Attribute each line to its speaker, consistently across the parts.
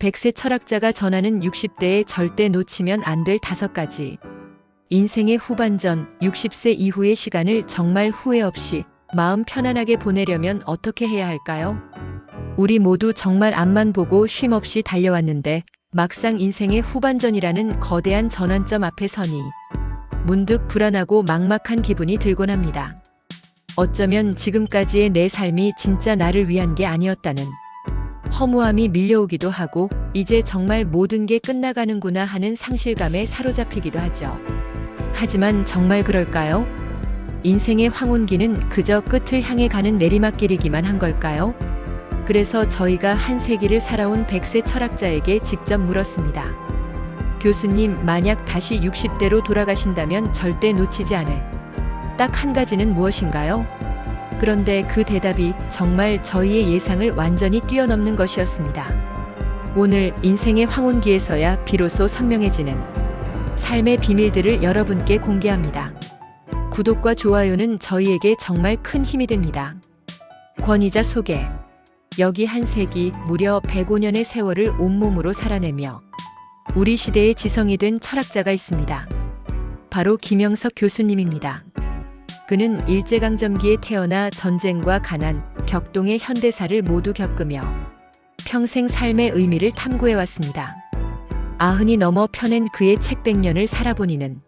Speaker 1: 백세 철학자가 전하는 60대에 절대 놓치면 안 될 5가지. 인생의 후반전 60세 이후의 시간을 정말 후회 없이 마음 편안하게 보내려면 어떻게 해야 할까요? 우리 모두 정말 앞만 보고 쉼 없이 달려왔는데 막상 인생의 후반전이라는 거대한 전환점 앞에 서니 문득 불안하고 막막한 기분이 들곤 합니다. 어쩌면 지금까지의 내 삶이 진짜 나를 위한 게 아니었다는 허무함이 밀려오기도 하고 이제 정말 모든 게 끝나가는구나 하는 상실감에 사로잡히기도 하죠. 하지만 정말 그럴까요? 인생의 황혼기는 그저 끝을 향해 가는 내리막길이기만 한 걸까요? 그래서 저희가 한 세기를 살아온 백세 철학자에게 직접 물었습니다. 교수님, 만약 다시 60대로 돌아가신다면 절대 놓치지 않을 딱 한 가지는 무엇인가요? 그런데 그 대답이 정말 저희의 예상을 완전히 뛰어넘는 것이었습니다. 오늘 인생의 황혼기에서야 비로소 선명해지는 삶의 비밀들을 여러분께 공개합니다. 구독과 좋아요는 저희에게 정말 큰 힘이 됩니다. 권위자 소개. 여기 한 세기 무려 105년의 세월을 온몸으로 살아내며 우리 시대의 지성이 된 철학자가 있습니다. 바로 김영석 교수님입니다. 그는 일제강점기에 태어나 전쟁과 가난, 격동의 현대사를 모두 겪으며 평생 삶의 의미를 탐구해왔습니다. 90이 넘어 펴낸 그의 책 100년을 살아보니는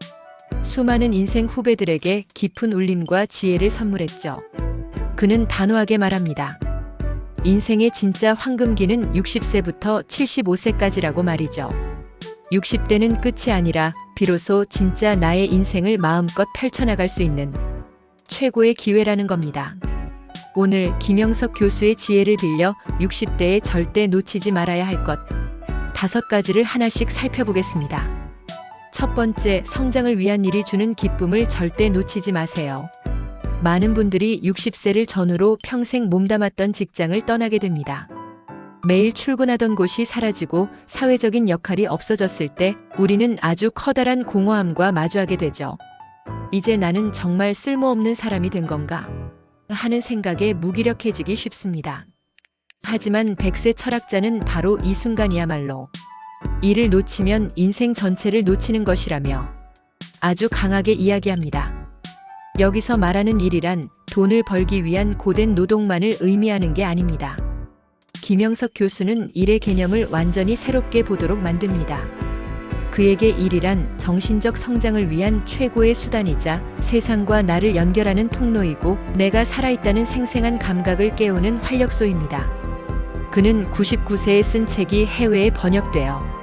Speaker 1: 수많은 인생 후배들에게 깊은 울림과 지혜를 선물했죠. 그는 단호하게 말합니다. 인생의 진짜 황금기는 60세부터 75세까지라고 말이죠. 60대는 끝이 아니라 비로소 진짜 나의 인생을 마음껏 펼쳐나갈 수 있는 최고의 기회라는 겁니다. 오늘 김영석 교수의 지혜를 빌려 60대에 절대 놓치지 말아야 할 것 5가지를 하나씩 살펴보겠습니다. 첫 번째, 성장을 위한 일이 주는 기쁨을 절대 놓치지 마세요. 많은 분들이 60세를 전후로 평생 몸담았던 직장을 떠나게 됩니다. 매일 출근하던 곳이 사라지고 사회적인 역할이 없어졌을 때 우리는 아주 커다란 공허함과 마주하게 되죠. 이제 나는 정말 쓸모없는 사람이 된 건가? 하는 생각에 무기력해지기 쉽습니다. 하지만 백세 철학자는 바로 이 순간이야말로 이를 놓치면 인생 전체를 놓치는 것이라며 아주 강하게 이야기합니다. 여기서 말하는 일이란 돈을 벌기 위한 고된 노동만을 의미하는 게 아닙니다. 김영석 교수는 일의 개념을 완전히 새롭게 보도록 만듭니다. 그에게 일이란 정신적 성장을 위한 최고의 수단이자 세상과 나를 연결하는 통로이고 내가 살아있다는 생생한 감각을 깨우는 활력소입니다. 그는 99세에 쓴 책이 해외에 번역되어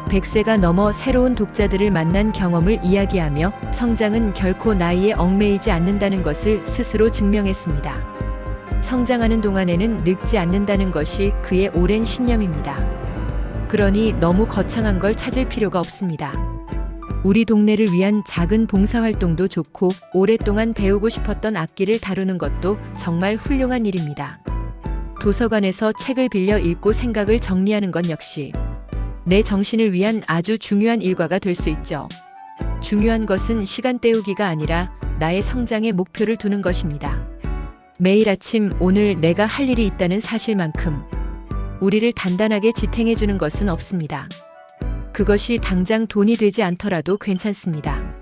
Speaker 1: 100세가 넘어 새로운 독자들을 만난 경험을 이야기하며 성장은 결코 나이에 얽매이지 않는다는 것을 스스로 증명했습니다. 성장하는 동안에는 늙지 않는다는 것이 그의 오랜 신념입니다. 그러니 너무 거창한 걸 찾을 필요가 없습니다. 우리 동네를 위한 작은 봉사활동도 좋고 오랫동안 배우고 싶었던 악기를 다루는 것도 정말 훌륭한 일입니다. 도서관에서 책을 빌려 읽고 생각을 정리하는 건 역시 내 정신을 위한 아주 중요한 일과가 될 수 있죠. 중요한 것은 시간 때우기가 아니라 나의 성장의 목표를 두는 것입니다. 매일 아침 오늘 내가 할 일이 있다는 사실만큼 우리를 단단하게 지탱해주는 것은 없습니다. 그것이 당장 돈이 되지 않더라도 괜찮습니다.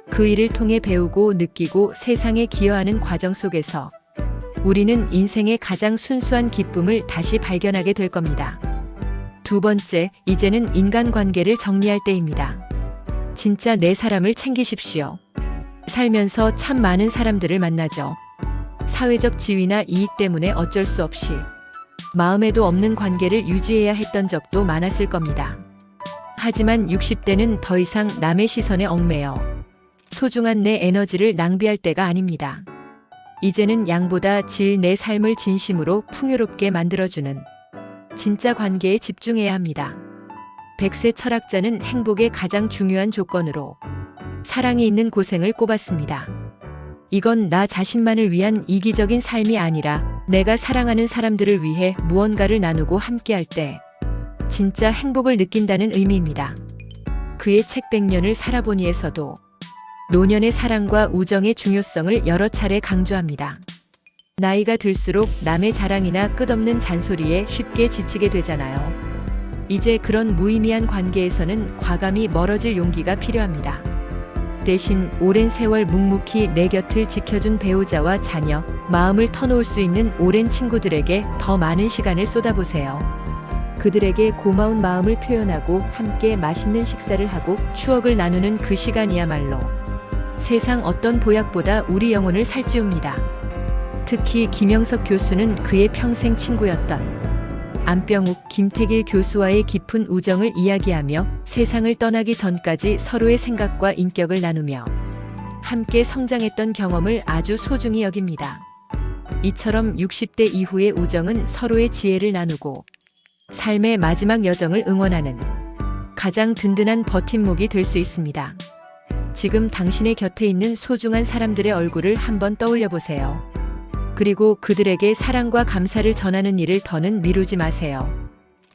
Speaker 1: 그 일을 통해 배우고 느끼고 세상에 기여하는 과정 속에서 우리는 인생의 가장 순수한 기쁨을 다시 발견하게 될 겁니다. 두 번째, 이제는 인간관계를 정리할 때입니다. 진짜 내 사람을 챙기십시오. 살면서 참 많은 사람들을 만나죠. 사회적 지위나 이익 때문에 어쩔 수 없이 마음에도 없는 관계를 유지해야 했던 적도 많았을 겁니다. 하지만 60대는 더 이상 남의 시선에 얽매여 소중한 내 에너지를 낭비할 때가 아닙니다. 이제는 양보다 질 내 삶을 진심으로 풍요롭게 만들어주는 진짜 관계에 집중해야 합니다. 백세 철학자는 행복의 가장 중요한 조건으로 사랑이 있는 고생을 꼽았습니다. 이건 나 자신만을 위한 이기적인 삶이 아니라 내가 사랑하는 사람들을 위해 무언가를 나누고 함께할 때 진짜 행복을 느낀다는 의미입니다. 그의 책 100년을 살아보니에서도 노년의 사랑과 우정의 중요성을 여러 차례 강조합니다. 나이가 들수록 남의 자랑이나 끝없는 잔소리에 쉽게 지치게 되잖아요. 이제 그런 무의미한 관계에서는 과감히 멀어질 용기가 필요합니다. 대신 오랜 세월 묵묵히 내 곁을 지켜준 배우자와 자녀, 마음을 터놓을 수 있는 오랜 친구들에게 더 많은 시간을 쏟아보세요. 그들에게 고마운 마음을 표현하고 함께 맛있는 식사를 하고 추억을 나누는 그 시간이야말로 세상 어떤 보약보다 우리 영혼을 살찌웁니다. 특히 김영석 교수는 그의 평생 친구였던 안병욱, 김태길 교수와의 깊은 우정을 이야기하며 세상을 떠나기 전까지 서로의 생각과 인격을 나누며 함께 성장했던 경험을 아주 소중히 여깁니다. 이처럼 60대 이후의 우정은 서로의 지혜를 나누고 삶의 마지막 여정을 응원하는 가장 든든한 버팀목이 될 수 있습니다. 지금 당신의 곁에 있는 소중한 사람들의 얼굴을 한번 떠올려 보세요. 그리고 그들에게 사랑과 감사를 전하는 일을 더는 미루지 마세요.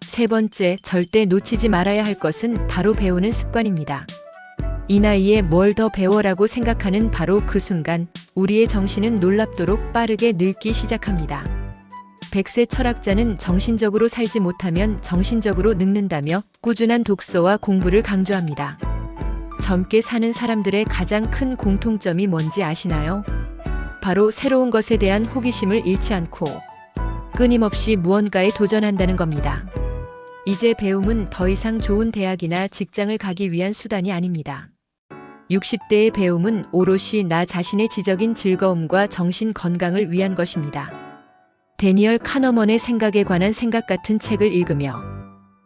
Speaker 1: 세 번째, 절대 놓치지 말아야 할 것은 바로 배우는 습관입니다. 이 나이에 뭘 더 배워라고 생각하는 바로 그 순간 우리의 정신은 놀랍도록 빠르게 늙기 시작합니다. 백세 철학자는 정신적으로 살지 못하면 정신적으로 늙는다며 꾸준한 독서와 공부를 강조합니다. 젊게 사는 사람들의 가장 큰 공통점이 뭔지 아시나요? 바로 새로운 것에 대한 호기심을 잃지 않고 끊임없이 무언가에 도전한다는 겁니다. 이제 배움은 더 이상 좋은 대학이나 직장을 가기 위한 수단이 아닙니다. 60대의 배움은 오롯이 나 자신의 지적인 즐거움과 정신 건강을 위한 것입니다. 데니얼 카너먼의 생각에 관한 생각 같은 책을 읽으며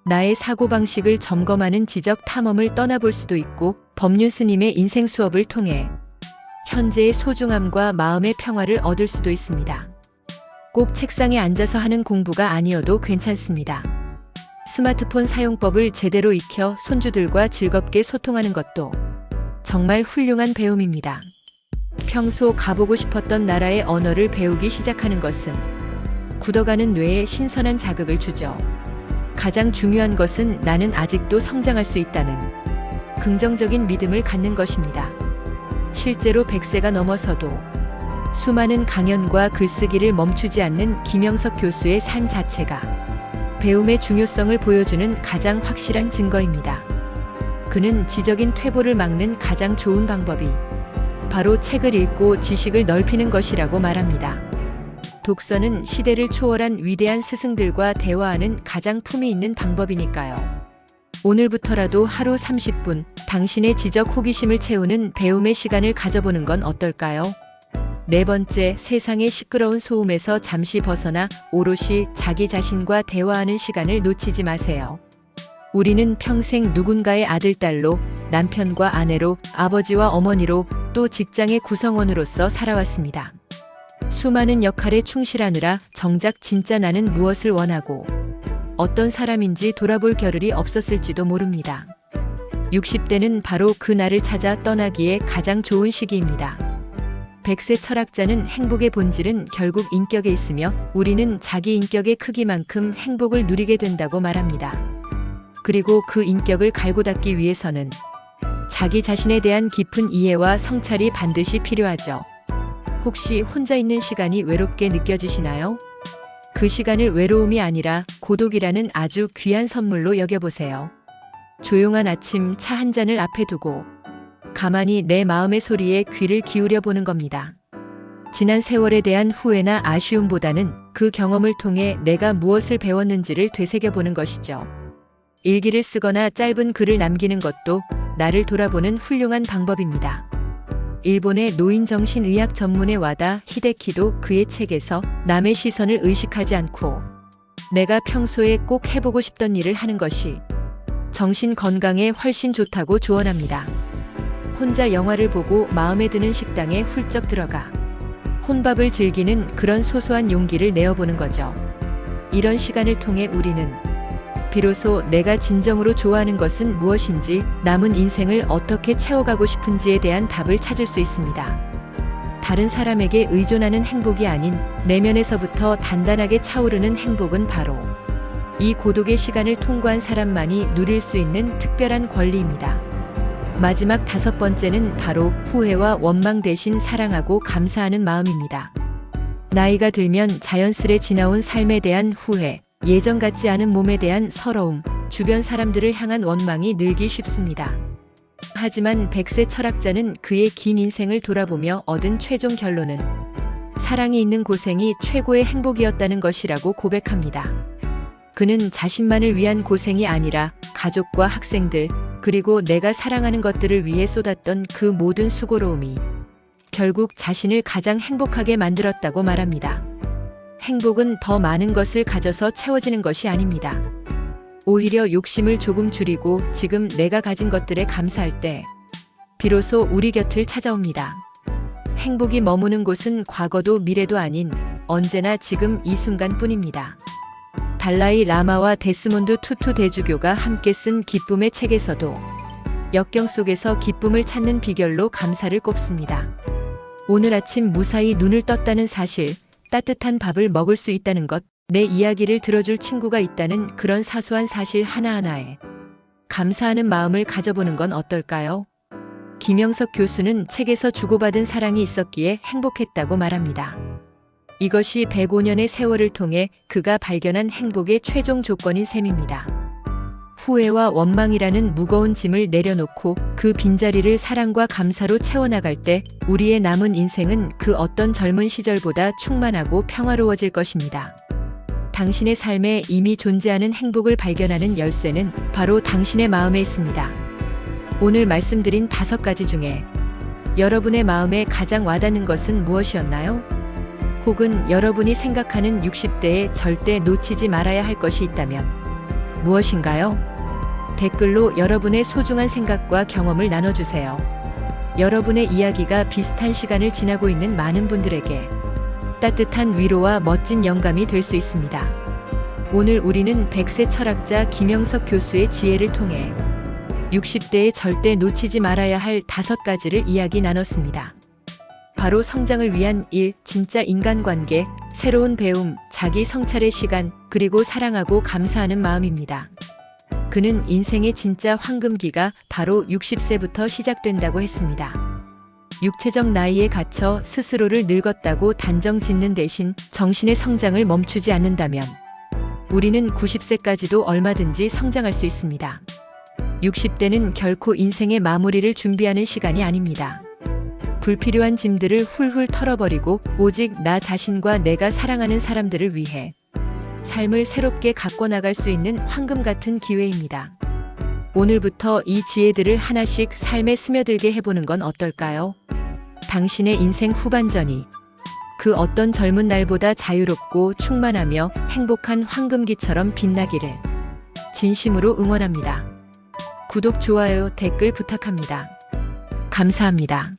Speaker 1: 나의 사고방식을 점검하는 지적 탐험을 떠나볼 수도 있고 법륜 스님의 인생 수업을 통해 현재의 소중함과 마음의 평화를 얻을 수도 있습니다. 꼭 책상에 앉아서 하는 공부가 아니어도 괜찮습니다. 스마트폰 사용법을 제대로 익혀 손주들과 즐겁게 소통하는 것도 정말 훌륭한 배움입니다. 평소 가보고 싶었던 나라의 언어를 배우기 시작하는 것은 굳어가는 뇌에 신선한 자극을 주죠. 가장 중요한 것은 나는 아직도 성장할 수 있다는 긍정적인 믿음을 갖는 것입니다. 실제로 100세가 넘어서도 수많은 강연과 글쓰기를 멈추지 않는 김영석 교수의 삶 자체가 배움의 중요성을 보여주는 가장 확실한 증거입니다. 그는 지적인 퇴보를 막는 가장 좋은 방법이 바로 책을 읽고 지식을 넓히는 것이라고 말합니다. 독서는 시대를 초월한 위대한 스승들과 대화하는 가장 품위 있는 방법이니까요. 오늘부터라도 하루 30분 당신의 지적 호기심을 채우는 배움의 시간을 가져보는 건 어떨까요? 네 번째, 세상의 시끄러운 소음에서 잠시 벗어나 오롯이 자기 자신과 대화하는 시간을 놓치지 마세요. 우리는 평생 누군가의 아들, 딸로, 남편과 아내로, 아버지와 어머니로, 또 직장의 구성원으로서 살아왔습니다. 수많은 역할에 충실하느라 정작 진짜 나는 무엇을 원하고 어떤 사람인지 돌아볼 겨를이 없었을지도 모릅니다. 60대는 바로 그 나를 찾아 떠나기에 가장 좋은 시기입니다. 백세 철학자는 행복의 본질은 결국 인격에 있으며 우리는 자기 인격의 크기만큼 행복을 누리게 된다고 말합니다. 그리고 그 인격을 갈고 닦기 위해서는 자기 자신에 대한 깊은 이해와 성찰이 반드시 필요하죠. 혹시 혼자 있는 시간이 외롭게 느껴지시나요? 그 시간을 외로움이 아니라 고독이라는 아주 귀한 선물로 여겨보세요. 조용한 아침 차 한 잔을 앞에 두고 가만히 내 마음의 소리에 귀를 기울여 보는 겁니다. 지난 세월에 대한 후회나 아쉬움보다는 그 경험을 통해 내가 무엇을 배웠는지를 되새겨보는 것이죠. 일기를 쓰거나 짧은 글을 남기는 것도 나를 돌아보는 훌륭한 방법입니다. 일본의 노인정신의학 전문의 와다 히데키도 그의 책에서 남의 시선을 의식하지 않고 내가 평소에 꼭 해보고 싶던 일을 하는 것이 정신 건강에 훨씬 좋다고 조언합니다. 혼자 영화를 보고 마음에 드는 식당에 훌쩍 들어가 혼밥을 즐기는 그런 소소한 용기를 내어보는 거죠. 이런 시간을 통해 우리는 비로소 내가 진정으로 좋아하는 것은 무엇인지, 남은 인생을 어떻게 채워가고 싶은지에 대한 답을 찾을 수 있습니다. 다른 사람에게 의존하는 행복이 아닌 내면에서부터 단단하게 차오르는 행복은 바로 이 고독의 시간을 통과한 사람만이 누릴 수 있는 특별한 권리입니다. 마지막 5번째는 바로 후회와 원망 대신 사랑하고 감사하는 마음입니다. 나이가 들면 자연스레 지나온 삶에 대한 후회, 예전 같지 않은 몸에 대한 서러움, 주변 사람들을 향한 원망이 늘기 쉽습니다. 하지만 100세 철학자는 그의 긴 인생을 돌아보며 얻은 최종 결론은 사랑이 있는 고생이 최고의 행복이었다는 것이라고 고백합니다. 그는 자신만을 위한 고생이 아니라 가족과 학생들, 그리고 내가 사랑하는 것들을 위해 쏟았던 그 모든 수고로움이 결국 자신을 가장 행복하게 만들었다고 말합니다. 행복은 더 많은 것을 가져서 채워지는 것이 아닙니다. 오히려 욕심을 조금 줄이고 지금 내가 가진 것들에 감사할 때 비로소 우리 곁을 찾아옵니다. 행복이 머무는 곳은 과거도 미래도 아닌 언제나 지금 이 순간뿐입니다. 달라이 라마와 데스몬드 투투 대주교가 함께 쓴 기쁨의 책에서도 역경 속에서 기쁨을 찾는 비결로 감사를 꼽습니다. 오늘 아침 무사히 눈을 떴다는 사실, 따뜻한 밥을 먹을 수 있다는 것, 내 이야기를 들어줄 친구가 있다는 그런 사소한 사실 하나하나에 감사하는 마음을 가져보는 건 어떨까요? 김영석 교수는 책에서 주고받은 사랑이 있었기에 행복했다고 말합니다. 이것이 105년의 세월을 통해 그가 발견한 행복의 최종 조건인 셈입니다. 후회와 원망이라는 무거운 짐을 내려놓고 그 빈자리를 사랑과 감사로 채워나갈 때 우리의 남은 인생은 그 어떤 젊은 시절보다 충만하고 평화로워질 것입니다. 당신의 삶에 이미 존재하는 행복을 발견하는 열쇠는 바로 당신의 마음에 있습니다. 오늘 말씀드린 5가지 중에 여러분의 마음에 가장 와닿는 것은 무엇이었나요? 혹은 여러분이 생각하는 60대에 절대 놓치지 말아야 할 것이 있다면 무엇인가요? 댓글로 여러분의 소중한 생각과 경험을 나눠주세요. 여러분의 이야기가 비슷한 시간을 지나고 있는 많은 분들에게 따뜻한 위로와 멋진 영감이 될 수 있습니다. 오늘 우리는 100세 철학자 김영석 교수의 지혜를 통해 60대에 절대 놓치지 말아야 할 5가지를 이야기 나눴습니다. 바로 성장을 위한 일, 진짜 인간관계, 새로운 배움, 자기 성찰의 시간, 그리고 사랑하고 감사하는 마음입니다. 그는 인생의 진짜 황금기가 바로 60세부터 시작된다고 했습니다. 육체적 나이에 갇혀 스스로를 늙었다고 단정 짓는 대신 정신의 성장을 멈추지 않는다면 우리는 90세까지도 얼마든지 성장할 수 있습니다. 60대는 결코 인생의 마무리를 준비하는 시간이 아닙니다. 불필요한 짐들을 훌훌 털어버리고 오직 나 자신과 내가 사랑하는 사람들을 위해 삶을 새롭게 가꿔나갈 수 있는 황금 같은 기회입니다. 오늘부터 이 지혜들을 하나씩 삶에 스며들게 해보는 건 어떨까요? 당신의 인생 후반전이 그 어떤 젊은 날보다 자유롭고 충만하며 행복한 황금기처럼 빛나기를 진심으로 응원합니다. 구독, 좋아요, 댓글 부탁합니다. 감사합니다.